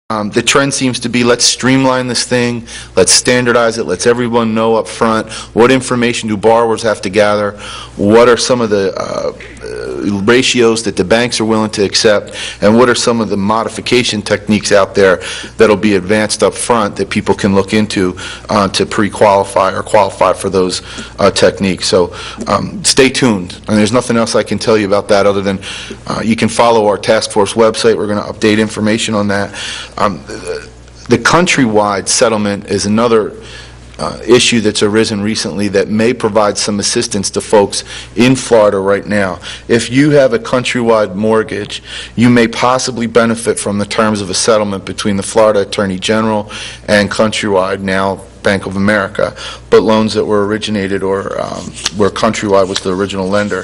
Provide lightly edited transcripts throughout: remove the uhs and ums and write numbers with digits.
The trend seems to be, let's streamline this thing, let's standardize it, let's everyone know up front what information do borrowers have to gather, what are some of the ratios that the banks are willing to accept, and what are some of the modification techniques out there that'll be advanced up front that people can look into to pre-qualify or qualify for those techniques. So stay tuned. And there's nothing else I can tell you about that other than you can follow our task force website. We're going to update information on that. The countrywide settlement is another issue that's arisen recently that may provide some assistance to folks in Florida right now. If you have a countrywide mortgage, you may possibly benefit from the terms of a settlement between the Florida Attorney General and Countrywide, now Bank of America, but loans that were originated or where Countrywide was the original lender.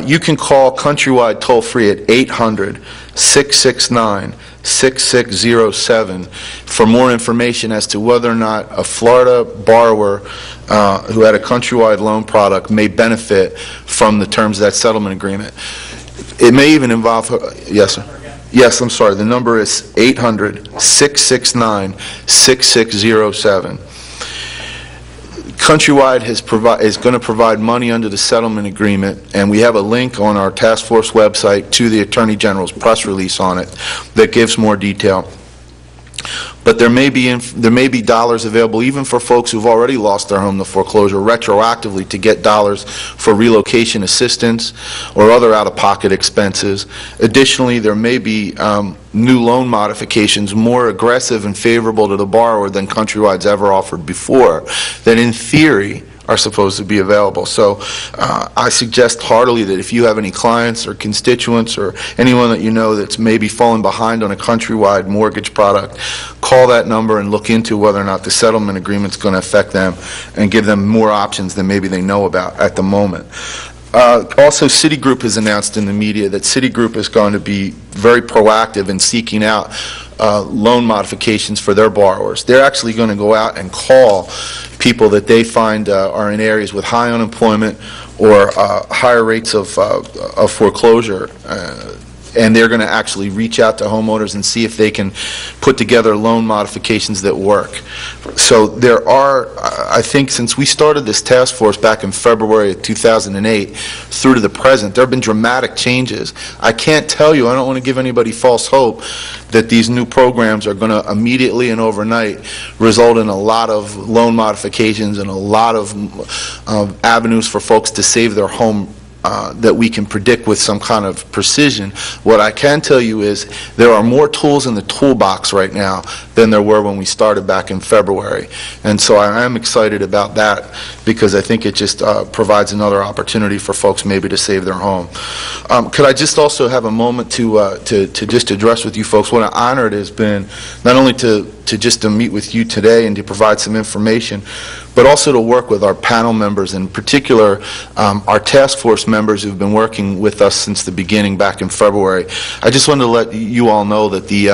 You can call Countrywide toll-free at 800-669-6607 for more information as to whether or not a Florida borrower who had a Countrywide loan product may benefit from the terms of that settlement agreement. It may even involve, yes, sir? Yes, I'm sorry. The number is 800-669-6607. Countrywide is going to provide money under the settlement agreement, and we have a link on our task force website to the Attorney General's press release on it that gives more detail. But there may be dollars available even for folks who've already lost their home to foreclosure retroactively to get dollars for relocation assistance or other out-of-pocket expenses. Additionally, there may be new loan modifications more aggressive and favorable to the borrower than Countrywide's ever offered before that in theory are supposed to be available. So I suggest heartily that if you have any clients or constituents or anyone that you know that's maybe fallen behind on a Countrywide mortgage product, call that number and look into whether or not the settlement agreement is going to affect them and give them more options than maybe they know about at the moment. Also, Citigroup has announced in the media that Citigroup is going to be very proactive in seeking out loan modifications for their borrowers. They're actually going to go out and call people that they find are in areas with high unemployment or higher rates of foreclosure. And they're going to actually reach out to homeowners and see if they can put together loan modifications that work. So there are, I think since we started this task force back in February of 2008 through to the present, there have been dramatic changes. I can't tell you, I don't want to give anybody false hope that these new programs are going to immediately and overnight result in a lot of loan modifications and a lot of avenues for folks to save their home that we can predict with some kind of precision. What I can tell you is there are more tools in the toolbox right now than there were when we started back in February. And so I am excited about that because I think it just provides another opportunity for folks maybe to save their home. Could I just also have a moment to just address with you folks what an honor it has been not only to meet with you today and to provide some information, but also to work with our panel members, in particular our task force members who've been working with us since the beginning back in February. I just wanted to let you all know that the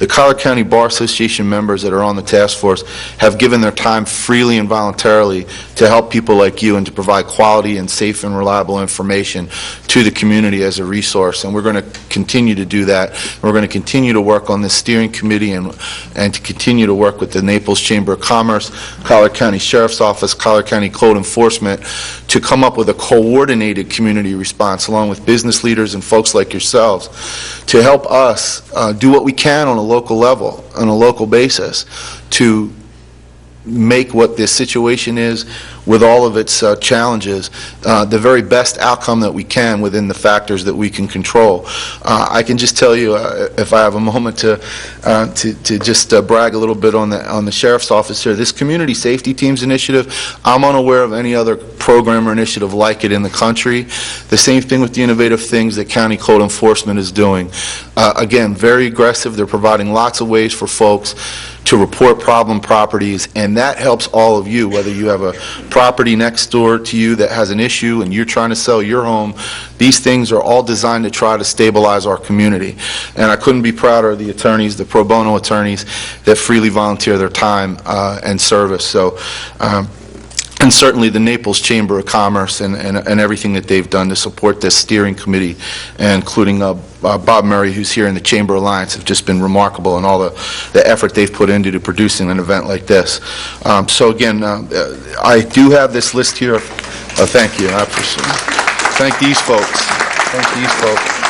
Collier County Bar Association members that are on the task force have given their time freely and voluntarily to help people like you and to provide quality and safe and reliable information to the community as a resource. And we're going to continue to do that. We're going to continue to work on this steering committee and to continue to work with the Naples Chamber of Commerce, Collier County Sheriff's Office, Collier County Code Enforcement to come up with a coordinated community response along with business leaders and folks like yourselves to help us do what we can on a local level, on a local basis, to make what this situation is with all of its challenges the very best outcome that we can within the factors that we can control. I can just tell you, if I have a moment to just brag a little bit on the Sheriff's Office here, this Community Safety Teams initiative, I'm unaware of any other program or initiative like it in the country. The same thing with the innovative things that County Code Enforcement is doing. Again, very aggressive. They're providing lots of ways for folks to report problem properties, and that helps all of you, whether you have a property next door to you that has an issue and you're trying to sell your home. These things are all designed to try to stabilize our community. And I couldn't be prouder of the attorneys, the pro bono attorneys that freely volunteer their time and service. So and certainly the Naples Chamber of Commerce and everything that they've done to support this steering committee, including Bob Murray, who's here in the Chamber Alliance, have just been remarkable in all the effort they've put into producing an event like this. So again, I do have this list here. Thank you. I appreciate it. Thank these folks. Thank these folks.